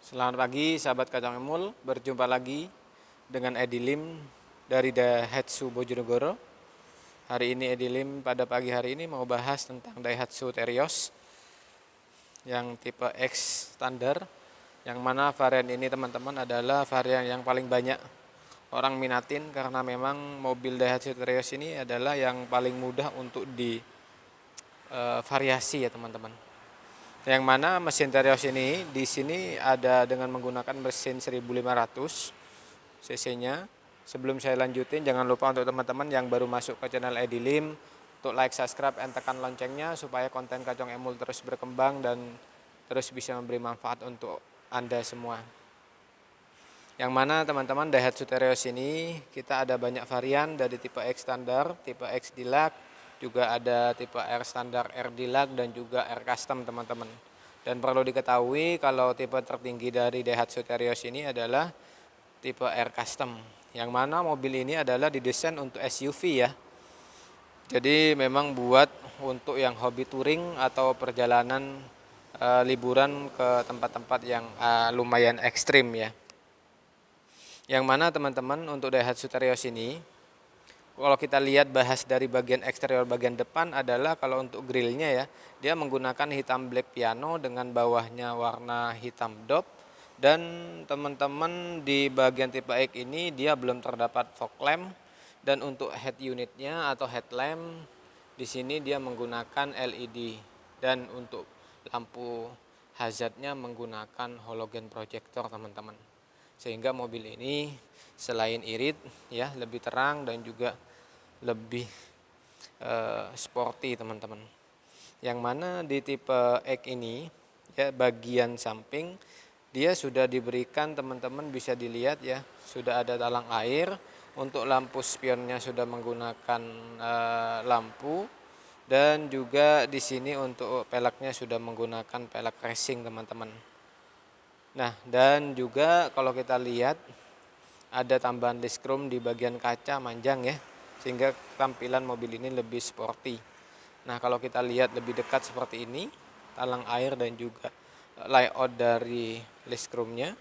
Selamat pagi sahabat Kacang Emul, berjumpa lagi dengan Edilim dari Daihatsu Bojonegoro. Hari ini Edilim pada pagi hari ini mau bahas tentang Daihatsu Terios yang tipe X standar, yang mana varian ini teman-teman adalah varian yang paling banyak orang minatin karena memang mobil Daihatsu Terios ini adalah yang paling mudah untuk di variasi ya teman-teman. Yang mana mesin Terios ini di sini ada dengan menggunakan mesin 1500 cc-nya. Sebelum saya lanjutin, jangan lupa untuk teman-teman yang baru masuk ke channel Edilim untuk like, subscribe, dan tekan loncengnya supaya konten Kacang Emul terus berkembang dan terus bisa memberi manfaat untuk Anda semua. Yang mana teman-teman Daihatsu Terios ini kita ada banyak varian dari tipe X standar, tipe X Deluxe, juga ada tipe R standar, R Deluxe, dan juga R Custom teman-teman. Dan perlu diketahui kalau tipe tertinggi dari Daihatsu Terios ini adalah tipe R Custom, yang mana mobil ini adalah didesain untuk SUV ya. Jadi memang buat untuk yang hobi touring atau perjalanan liburan ke tempat-tempat yang lumayan ekstrim ya. Yang mana teman-teman untuk Daihatsu Terios ini, kalau kita lihat bahas dari bagian eksterior bagian depan adalah kalau untuk grillnya ya, dia menggunakan hitam black piano dengan bawahnya warna hitam dop. Dan teman-teman di bagian tipe X ini dia belum terdapat fog lamp, dan untuk head unitnya atau headlamp di sini dia menggunakan LED, dan untuk lampu hazardnya menggunakan halogen projector teman-teman. Sehingga mobil ini selain irit ya lebih terang dan juga lebih sporty teman-teman. Yang mana di tipe X ini ya bagian samping dia sudah diberikan, teman-teman bisa dilihat ya, sudah ada talang air. Untuk lampu spionnya sudah menggunakan lampu, dan juga di sini untuk peleknya sudah menggunakan pelek racing teman-teman. Nah, dan juga kalau kita lihat ada tambahan list chrome di bagian kaca manjang ya, sehingga tampilan mobil ini lebih sporty. Nah, kalau kita lihat lebih dekat seperti ini, talang air dan juga layout dari list chrome-nya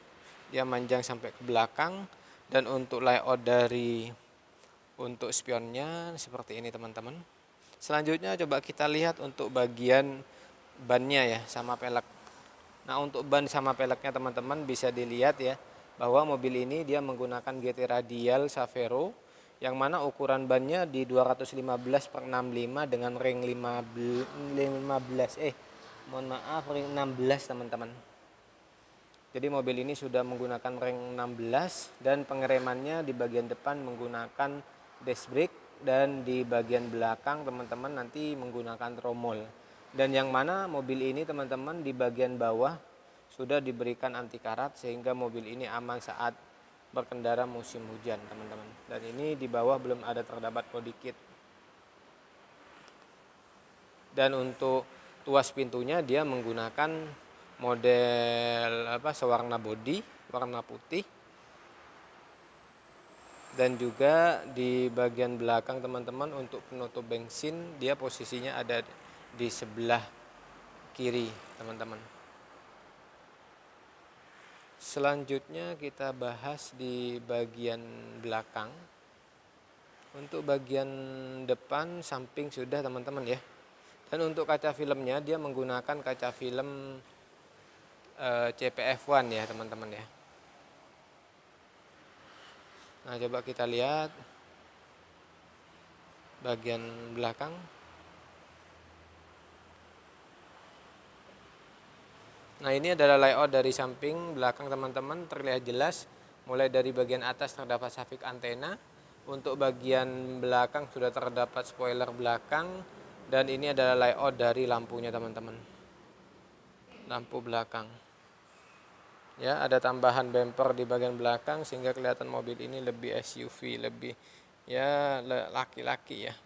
dia manjang sampai ke belakang. Dan untuk layout dari untuk spionnya seperti ini teman-teman. Selanjutnya coba kita lihat untuk bagian bannya ya sama pelek. Nah, untuk ban sama peleknya teman-teman bisa dilihat ya, bahwa mobil ini dia menggunakan GT Radial Savero, yang mana ukuran bannya di 215/65 dengan ring 15 ring 16 teman-teman. Jadi mobil ini sudah menggunakan ring 16, dan pengeremannya di bagian depan menggunakan disc brake, dan di bagian belakang teman-teman nanti menggunakan tromol. Dan yang mana mobil ini teman-teman di bagian bawah sudah diberikan anti karat sehingga mobil ini aman saat berkendara musim hujan teman-teman. Dan ini di bawah belum ada terdapat body kit. Dan untuk tuas pintunya dia menggunakan model sewarna body warna putih. Dan juga di bagian belakang teman-teman untuk penutup bensin dia posisinya ada di sebelah kiri teman-teman. Selanjutnya kita bahas di bagian belakang. Untuk bagian depan samping sudah teman-teman ya. Dan untuk kaca filmnya dia menggunakan kaca film CPF1 ya teman-teman ya. Nah, coba kita lihat bagian belakang. Nah, ini adalah layout dari samping belakang teman-teman, terlihat jelas. Mulai dari bagian atas terdapat safik antena. Untuk bagian belakang sudah terdapat spoiler belakang. Dan ini adalah layout dari lampunya teman-teman. Lampu belakang. Ya, ada tambahan bumper di bagian belakang sehingga kelihatan mobil ini lebih SUV, lebih ya laki-laki ya.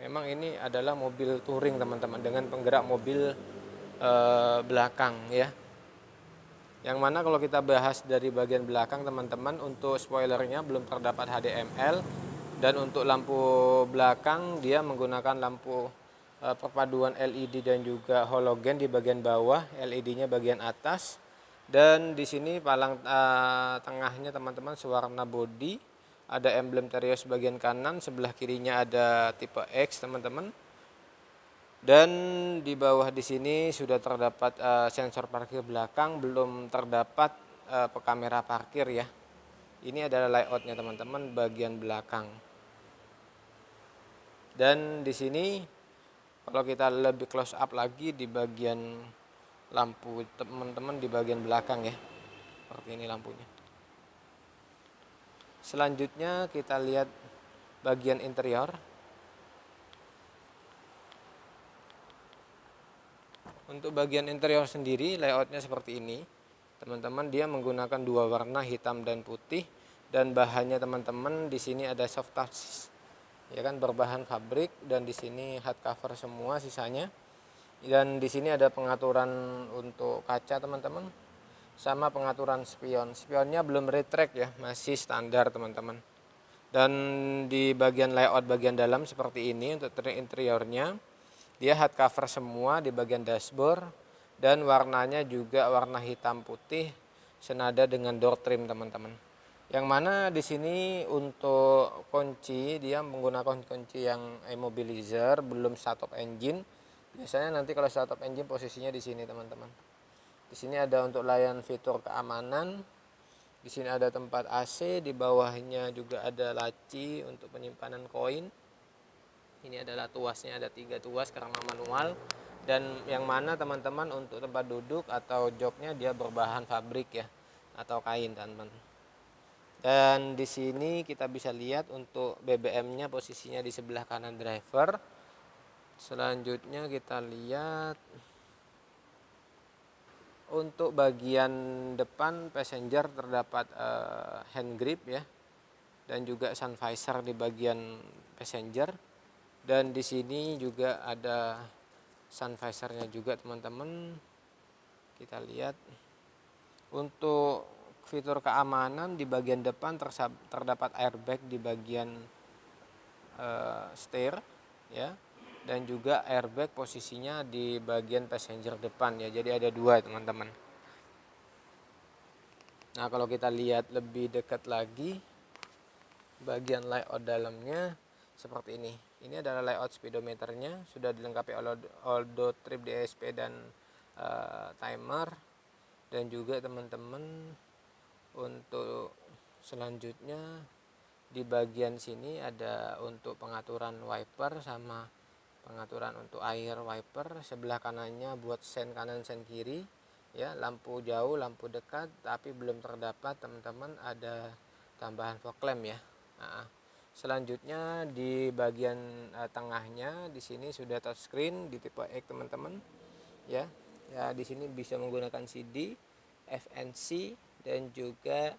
Memang ini adalah mobil touring teman-teman dengan penggerak mobil belakang ya. Yang mana kalau kita bahas dari bagian belakang teman-teman, untuk spoilernya belum terdapat HDML, dan untuk lampu belakang dia menggunakan lampu perpaduan LED dan juga halogen di bagian bawah, LED-nya bagian atas. Dan di sini palang tengahnya teman-teman sewarna body, ada emblem Terios bagian kanan, sebelah kirinya ada tipe X teman-teman. Dan di bawah di sini sudah terdapat sensor parkir belakang, belum terdapat kamera parkir ya. Ini adalah layoutnya teman-teman bagian belakang. Dan di sini kalau kita lebih close up lagi di bagian lampu teman-teman di bagian belakang ya. Seperti ini lampunya. Selanjutnya kita lihat bagian interior. Untuk bagian interior sendiri layoutnya seperti ini. Teman-teman, dia menggunakan dua warna hitam dan putih, dan bahannya teman-teman di sini ada soft touch. Ya kan, berbahan fabrik, dan di sini hard cover semua sisanya. Dan di sini ada pengaturan untuk kaca teman-teman, sama pengaturan spion. Spionnya belum retract ya, masih standar teman-teman. Dan di bagian layout bagian dalam seperti ini untuk interiornya. Dia hard cover semua di bagian dashboard, dan warnanya juga warna hitam putih senada dengan door trim teman-teman. Yang mana di sini untuk kunci dia menggunakan kunci yang immobilizer, belum start of engine. Biasanya nanti kalau start of engine posisinya di sini teman-teman. Di sini ada untuk layanan fitur keamanan. Di sini ada tempat AC, di bawahnya juga ada laci untuk penyimpanan koin. Ini adalah tuasnya, ada 3 tuas karena manual, dan yang mana teman-teman untuk tempat duduk atau joknya dia berbahan fabrik ya, atau kain teman-teman. Dan di sini kita bisa lihat untuk BBM-nya posisinya di sebelah kanan driver. Selanjutnya kita lihat untuk bagian depan passenger terdapat hand grip ya, dan juga sun visor di bagian passenger. Dan di sini juga ada sun visornya juga teman-teman. Kita lihat untuk fitur keamanan di bagian depan terdapat airbag di bagian steer ya, dan juga airbag posisinya di bagian passenger depan ya. Jadi ada 2 teman-teman. Nah, kalau kita lihat lebih dekat lagi bagian layout dalamnya seperti ini. Ini adalah layout speedometernya, sudah dilengkapi oleh trip DSP dan timer. Dan juga teman-teman untuk selanjutnya di bagian sini ada untuk pengaturan wiper sama pengaturan untuk air wiper. Sebelah kanannya buat sen kanan sen kiri ya, lampu jauh, lampu dekat, tapi belum terdapat teman-teman ada tambahan fog lamp ya. Nah, selanjutnya di bagian tengahnya di sini sudah touchscreen di tipe X teman-teman ya. Ya, di sini bisa menggunakan CD, FNC, dan juga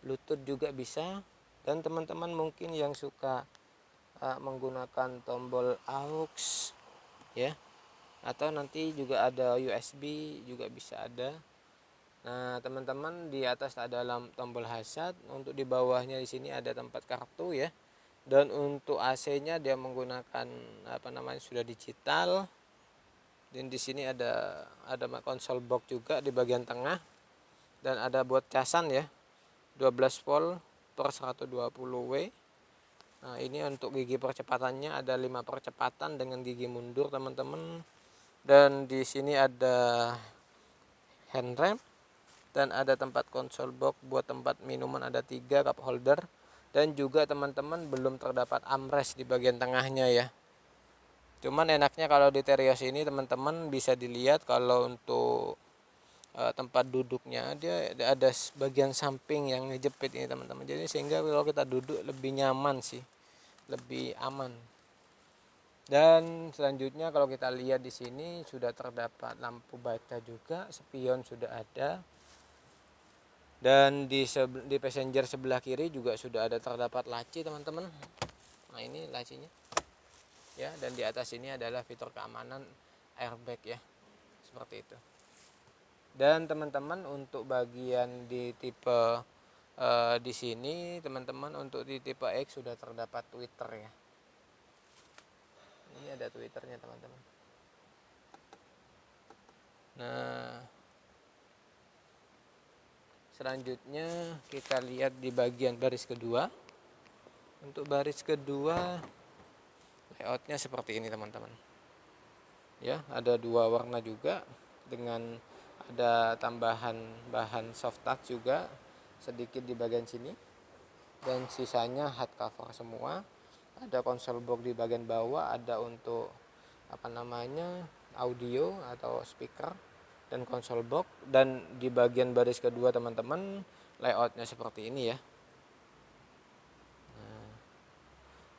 Bluetooth juga bisa. Dan teman-teman mungkin yang suka menggunakan tombol aux ya, atau nanti juga ada USB juga bisa ada. Nah, teman-teman di atas ada tombol hazard, untuk di bawahnya di sini ada tempat kartu ya. Dan untuk AC-nya dia menggunakan sudah digital. Dan di sini ada konsol box juga di bagian tengah, dan ada buat casan ya. 12 volt per 120W. Nah, ini untuk gigi percepatannya ada 5 percepatan dengan gigi mundur teman-teman. Dan di sini ada hand rem, dan ada tempat konsol box buat tempat minuman, ada 3 cup holder. Dan juga teman-teman belum terdapat armrest di bagian tengahnya ya. Cuman enaknya kalau di Terios ini teman-teman bisa dilihat kalau untuk tempat duduknya dia ada bagian samping yang ngejepit ini teman-teman. Jadi sehingga kalau kita duduk lebih nyaman sih, lebih aman. Dan selanjutnya kalau kita lihat di sini sudah terdapat lampu baca juga, spion sudah ada. Dan di passenger sebelah kiri juga sudah ada terdapat laci teman-teman. Nah, ini lacinya ya, dan di atas ini adalah fitur keamanan airbag ya, seperti itu. Dan teman-teman untuk bagian di tipe di sini teman-teman untuk di tipe X sudah terdapat tweeter ya. Ini ada tweeternya teman-teman. Nah, Selanjutnya kita lihat di bagian baris kedua. Untuk baris kedua layoutnya seperti ini teman-teman. Ya, ada 2 warna juga dengan ada tambahan bahan soft touch juga sedikit di bagian sini, dan sisanya hard cover semua. Ada konsol box di bagian bawah, ada untuk audio atau speaker dan konsol box. Dan di bagian baris kedua teman-teman layoutnya seperti ini ya.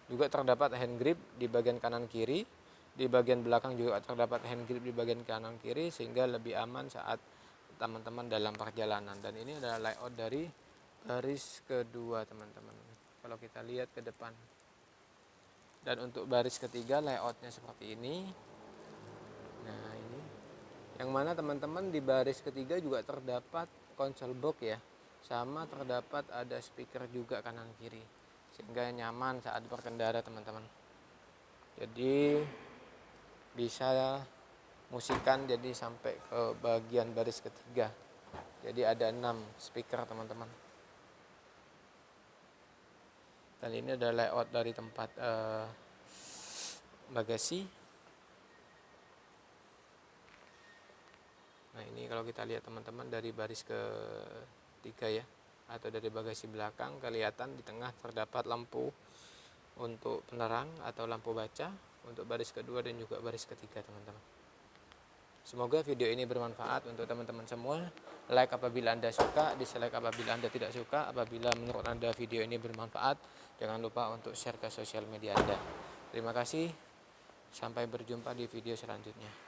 Juga terdapat hand grip di bagian kanan kiri. Di bagian belakang juga terdapat hand grip di bagian kanan kiri sehingga lebih aman saat teman-teman dalam perjalanan. Dan ini adalah layout dari baris kedua teman-teman. Kalau kita lihat ke depan. Dan untuk baris ketiga layoutnya seperti ini. Nah ini. Yang mana teman-teman di baris ketiga juga terdapat konsol box ya. Sama terdapat ada speaker juga kanan kiri. Sehingga nyaman saat berkendara teman-teman. Jadi bisa musikan jadi sampai ke bagian baris ketiga. Jadi ada 6 speaker teman-teman. Dan ini adalah layout dari tempat bagasi. Nah ini kalau kita lihat teman-teman dari baris ketiga ya, atau dari bagasi belakang, kelihatan di tengah terdapat lampu untuk penerang atau lampu baca untuk baris kedua dan juga baris ketiga teman-teman. Semoga video ini bermanfaat untuk teman-teman semua. Like apabila Anda suka, dislike apabila Anda tidak suka. Apabila menurut Anda video ini bermanfaat, jangan lupa untuk share ke sosial media Anda. Terima kasih, sampai berjumpa di video selanjutnya.